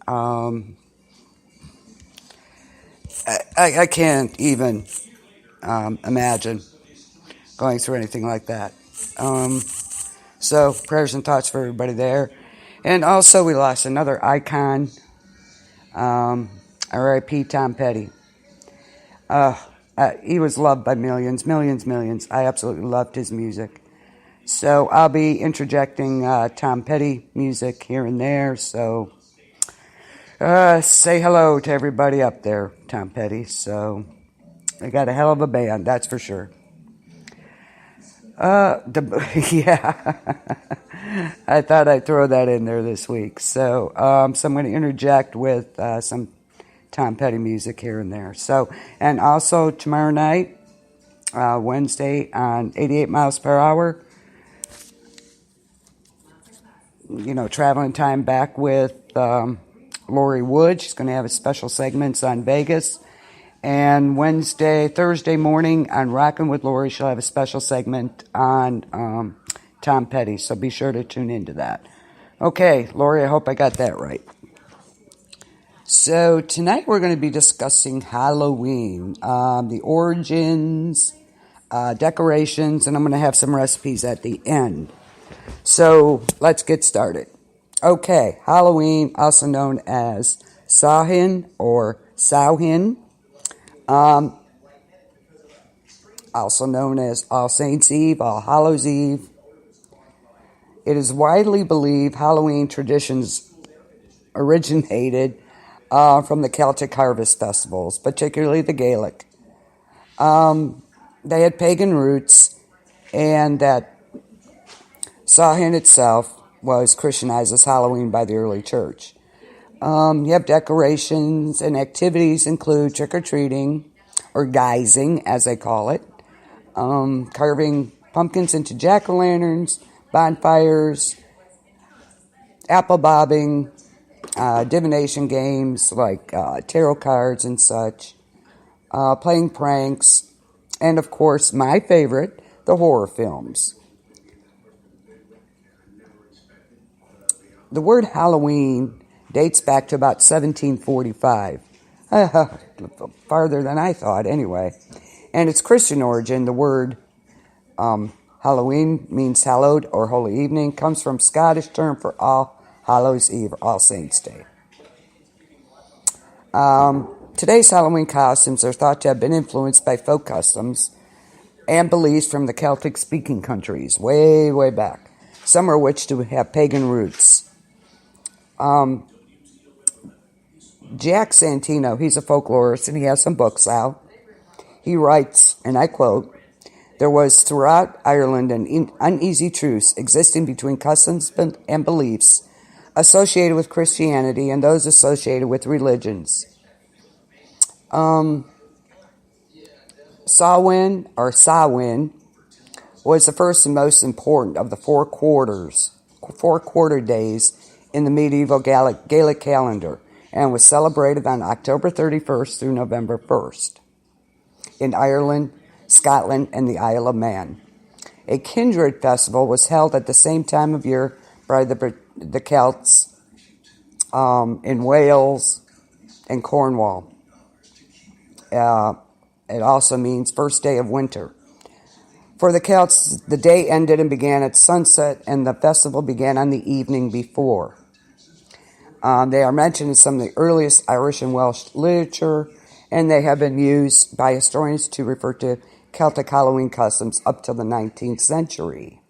Um, I can't even imagine going through anything like that. So prayers and thoughts for everybody there. And also we lost another icon, R.I.P. Tom Petty. He was loved by millions. I absolutely loved his music. So I'll be interjecting Tom Petty music here and there. So say hello to everybody up there, Tom Petty. So they got a hell of a band, that's for sure. Yeah, I thought I'd throw that in there this week. So I'm going to interject with some Tom Petty music here and there. So, and also tomorrow night, Wednesday on 88 miles per hour, traveling time back with Lori Wood. She's going to have a special segments on Vegas. And Thursday morning on Rockin' with Lori, she'll have a special segment on Tom Petty. So be sure to tune into that. Okay, Lori, I hope I got that right. So tonight we're going to be discussing Halloween, the origins, decorations, and I'm going to have some recipes at the end. So let's get started. Okay, Halloween, also known as Samhain or Samhain, also known as All Saints' Eve, All Hallows' Eve. It is widely believed Halloween traditions originated from the Celtic harvest festivals, particularly the Gaelic. They had pagan roots, and that Samhain itself was Christianized as Halloween by the early church. You have decorations, and activities include trick-or-treating, or guising, as they call it, carving pumpkins into jack-o'-lanterns, bonfires, apple bobbing, divination games like tarot cards and such, playing pranks, and of course, my favorite, the horror films. The word Halloween dates back to about 1745. Farther than I thought, anyway. And its Christian origin, the word Halloween means hallowed or holy evening, comes from Scottish term for All Hallows' Eve, or All Saints' Day. Today's Halloween costumes are thought to have been influenced by folk customs and beliefs from the Celtic-speaking countries, way, way back. Some of which do have pagan roots. Jack Santino, he's a folklorist, and he has some books out. He writes, and I quote, "There was throughout Ireland an uneasy truce existing between customs and beliefs associated with Christianity and those associated with religions. Samhain, or Samhain, was the first and most important of the four quarter days in the medieval Gaelic calendar, and was celebrated on October 31st through November 1st in Ireland, Scotland, and the Isle of Man. A kindred festival was held at the same time of year by the Celts in Wales and Cornwall. It also means first day of winter. For the Celts, the day ended and began at sunset, and the festival began on the evening before. They are mentioned in some of the earliest Irish and Welsh literature, and they have been used by historians to refer to Celtic Halloween customs up to the 19th century.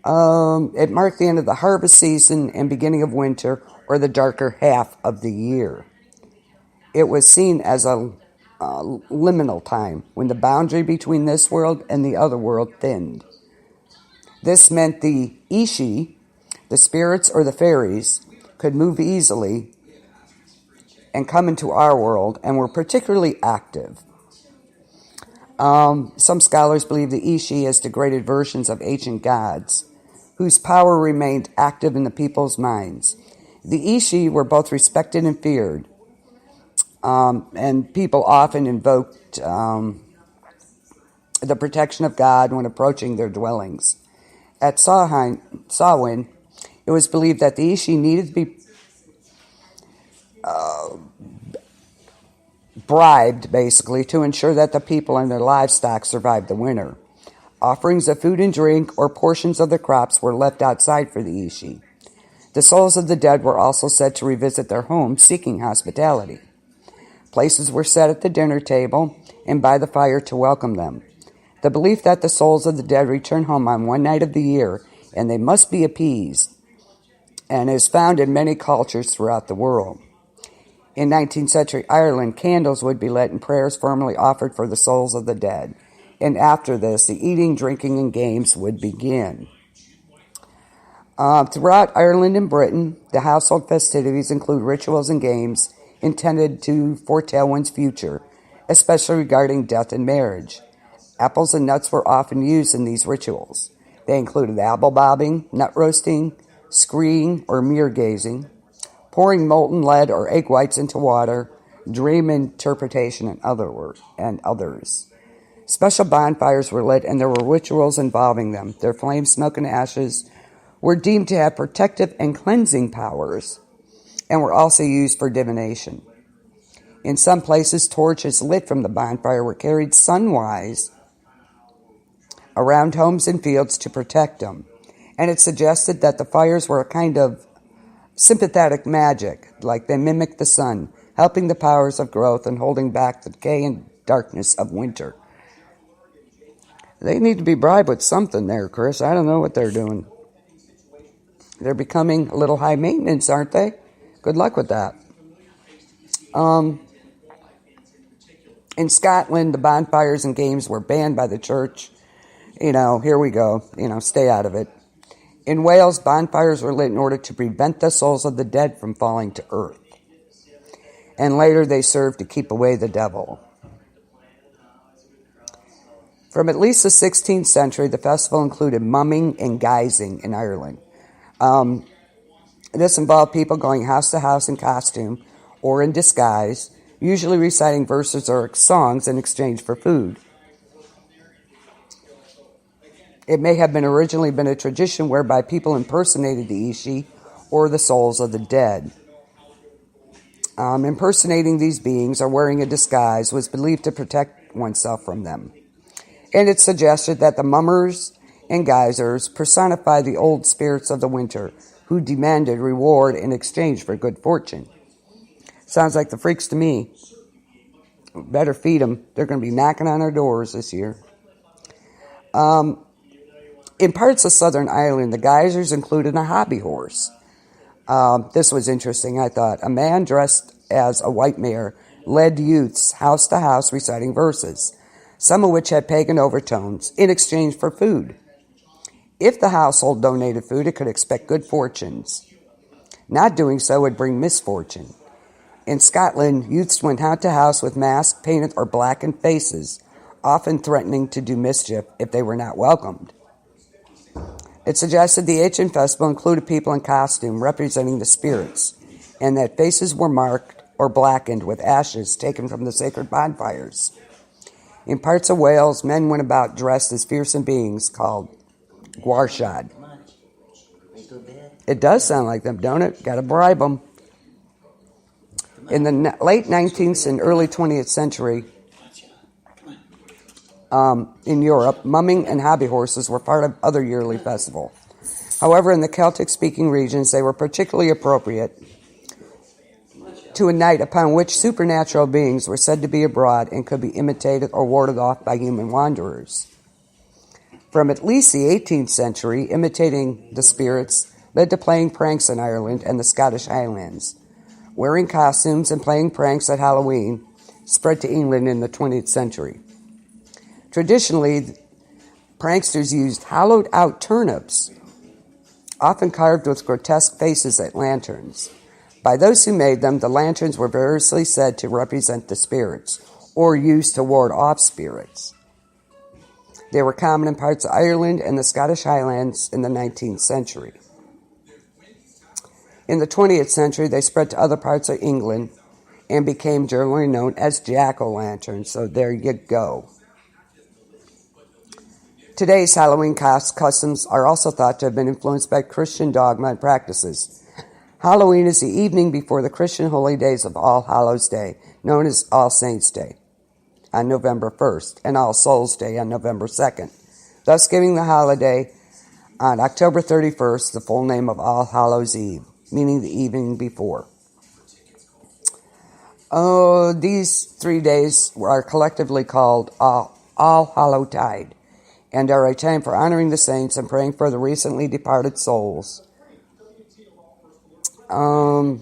It marked the end of the harvest season and beginning of winter, or the darker half of the year. It was seen as a liminal time, when the boundary between this world and the other world thinned. This meant the Ishi, the spirits or the fairies, could move easily and come into our world and were particularly active. Some scholars believe the Ishi as degraded versions of ancient gods, whose power remained active in the people's minds. The Ishi were both respected and feared, and people often invoked the protection of God when approaching their dwellings. At Samhain, it was believed that the Ishi needed to be bribed, basically, to ensure that the people and their livestock survived the winter. Offerings of food and drink or portions of the crops were left outside for the Ishi. The souls of the dead were also said to revisit their homes seeking hospitality. Places were set at the dinner table and by the fire to welcome them. The belief that the souls of the dead return home on one night of the year and they must be appeased and is found in many cultures throughout the world. In 19th century Ireland, candles would be lit and prayers formally offered for the souls of the dead. And after this, the eating, drinking, and games would begin. Throughout Ireland and Britain, the household festivities include rituals and games intended to foretell one's future, especially regarding death and marriage. Apples and nuts were often used in these rituals. They included apple bobbing, nut roasting, screeing or mirror gazing, pouring molten lead or egg whites into water, dream interpretation, and others. Special bonfires were lit and there were rituals involving them. Their flames, smoke, and ashes were deemed to have protective and cleansing powers and were also used for divination. In some places, torches lit from the bonfire were carried sunwise around homes and fields to protect them. And it suggested that the fires were a kind of sympathetic magic, like they mimicked the sun, helping the powers of growth and holding back the decay and darkness of winter. They need to be bribed with something there, Chris. I don't know what they're doing. They're becoming a little high maintenance, aren't they? Good luck with that. In Scotland, the bonfires and games were banned by the church. Here we go. Stay out of it. In Wales, bonfires were lit in order to prevent the souls of the dead from falling to earth. And later they served to keep away the devil. From at least the 16th century, the festival included mumming and guising in Ireland. This involved people going house to house in costume or in disguise, usually reciting verses or songs in exchange for food. It may have originally been a tradition whereby people impersonated the Ishi or the souls of the dead. Impersonating these beings or wearing a disguise was believed to protect oneself from them. And it suggested that the mummers and guisers personified the old spirits of the winter who demanded reward in exchange for good fortune. Sounds like the freaks to me. Better feed them. They're going to be knocking on our doors this year. In parts of southern Ireland, the guisers included a hobby horse. This was interesting, I thought. A man dressed as a white mare led youths house to house reciting verses, some of which had pagan overtones, in exchange for food. If the household donated food, it could expect good fortunes. Not doing so would bring misfortune. In Scotland, youths went house to house with masked, painted, or blackened faces, often threatening to do mischief if they were not welcomed. It suggested the ancient festival included people in costume representing the spirits, and that faces were marked or blackened with ashes taken from the sacred bonfires. In parts of Wales, men went about dressed as fearsome beings called Gwarshad. It does sound like them, don't it? Got to bribe them. In the late 19th and early 20th century, in Europe, mumming and hobby horses were part of other yearly festivals. However, in the Celtic-speaking regions, they were particularly appropriate to a night upon which supernatural beings were said to be abroad and could be imitated or warded off by human wanderers. From at least the 18th century, imitating the spirits led to playing pranks in Ireland and the Scottish Highlands. Wearing costumes and playing pranks at Halloween spread to England in the 20th century. Traditionally, pranksters used hollowed-out turnips, often carved with grotesque faces as lanterns. By those who made them, the lanterns were variously said to represent the spirits, or used to ward off spirits. They were common in parts of Ireland and the Scottish Highlands in the 19th century. In the 20th century, they spread to other parts of England and became generally known as jack-o'-lanterns, so there you go. Today's Halloween customs are also thought to have been influenced by Christian dogma and practices. Halloween is the evening before the Christian holy days of All Hallows Day, known as All Saints' Day, on November 1st, and All Souls' Day on November 2nd, thus giving the holiday on October 31st the full name of All Hallows' Eve, meaning the evening before. These 3 days are collectively called All Hallowtide, and are a time for honoring the saints and praying for the recently departed souls. The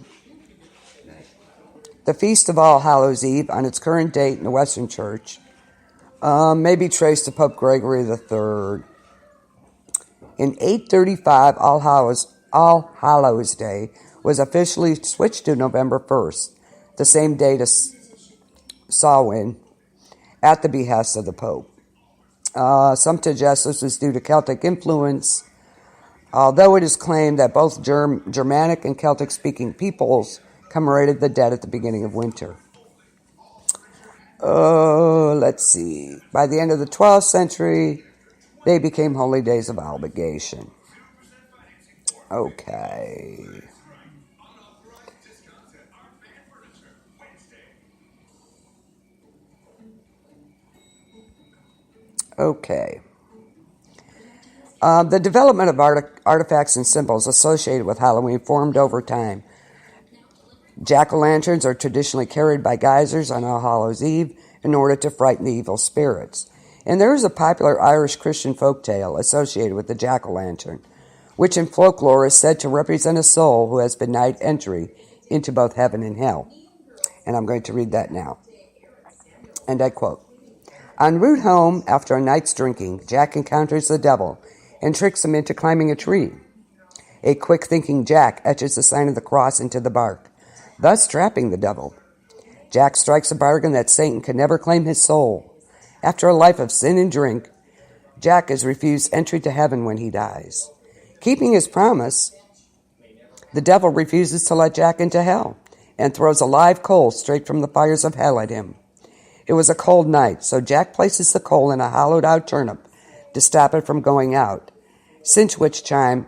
Feast of All Hallows Eve, on its current date in the Western Church, may be traced to Pope Gregory III. In 835, All Hallows Day was officially switched to November 1st, the same date as Samhain, at the behest of the Pope. Some suggest this was due to Celtic influence, although it is claimed that both Germanic and Celtic-speaking peoples commemorated the dead at the beginning of winter. Let's see. By the end of the 12th century, they became holy days of obligation. Okay. The development of artifacts and symbols associated with Halloween formed over time. Jack-o'-lanterns are traditionally carried by geysers on All Hallows Eve in order to frighten the evil spirits. And there is a popular Irish Christian folktale associated with the jack-o'-lantern, which in folklore is said to represent a soul who has been denied entry into both heaven and hell. And I'm going to read that now. And I quote, "En route home after a night's drinking, Jack encounters the devil and tricks him into climbing a tree. A quick-thinking Jack etches the sign of the cross into the bark, thus trapping the devil. Jack strikes a bargain that Satan can never claim his soul. After a life of sin and drink, Jack is refused entry to heaven when he dies. Keeping his promise, the devil refuses to let Jack into hell and throws a live coal straight from the fires of hell at him. It was a cold night, so Jack places the coal in a hollowed-out turnip to stop it from going out, since which time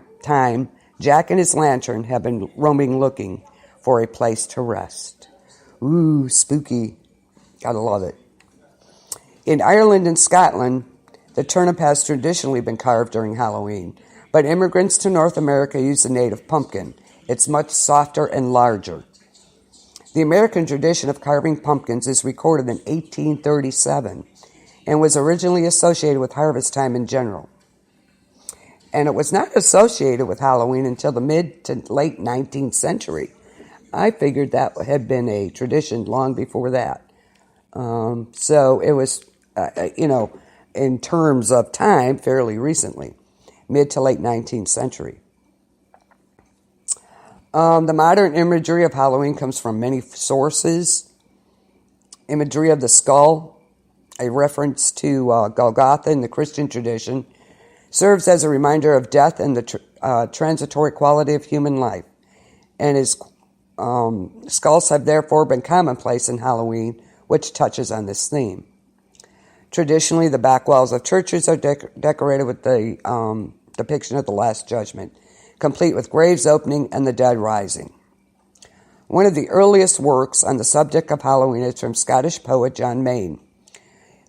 Jack and his lantern have been roaming looking for a place to rest." Ooh, spooky. Gotta love it. In Ireland and Scotland, the turnip has traditionally been carved during Halloween, but immigrants to North America use the native pumpkin. It's much softer and larger. The American tradition of carving pumpkins is recorded in 1837 and was originally associated with harvest time in general. And it was not associated with Halloween until the mid to late 19th century. I figured that had been a tradition long before that. So it was, in terms of time, fairly recently, mid to late 19th century. The modern imagery of Halloween comes from many sources. Imagery of the skull, a reference to Golgotha in the Christian tradition, serves as a reminder of death and the transitory quality of human life. And skulls have therefore been commonplace in Halloween, which touches on this theme. Traditionally, the back walls of churches are decorated with the depiction of the Last Judgment, complete with graves opening and the dead rising. One of the earliest works on the subject of Halloween is from Scottish poet John Mayne,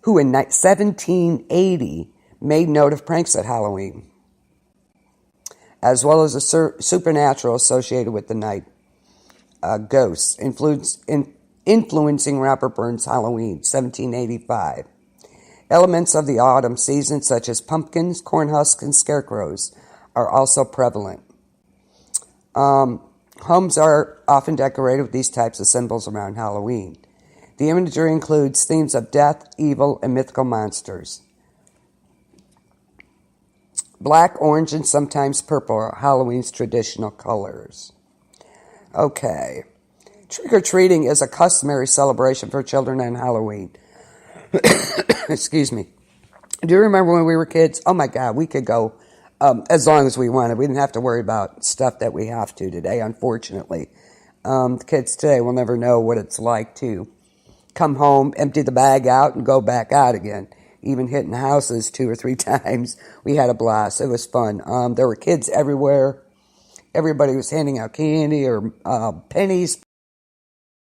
who in 1780 made note of pranks at Halloween, as well as the supernatural associated with the night. Ghosts, influencing Robert Burns' Halloween, 1785. Elements of the autumn season, such as pumpkins, corn husks, and scarecrows, are also prevalent. Homes are often decorated with these types of symbols around Halloween. The imagery includes themes of death, evil, and mythical monsters. Black, orange, and sometimes purple are Halloween's traditional colors. Okay. Trick-or-treating is a customary celebration for children on Halloween. Excuse me. Do you remember when we were kids? Oh my God, we could go as long as we wanted. We didn't have to worry about stuff that we have to today, unfortunately. The kids today will never know what it's like to come home, empty the bag out, and go back out again. Even hitting houses 2 or 3 times. We had a blast. It was fun. There were kids everywhere. everybody was handing out candy or pennies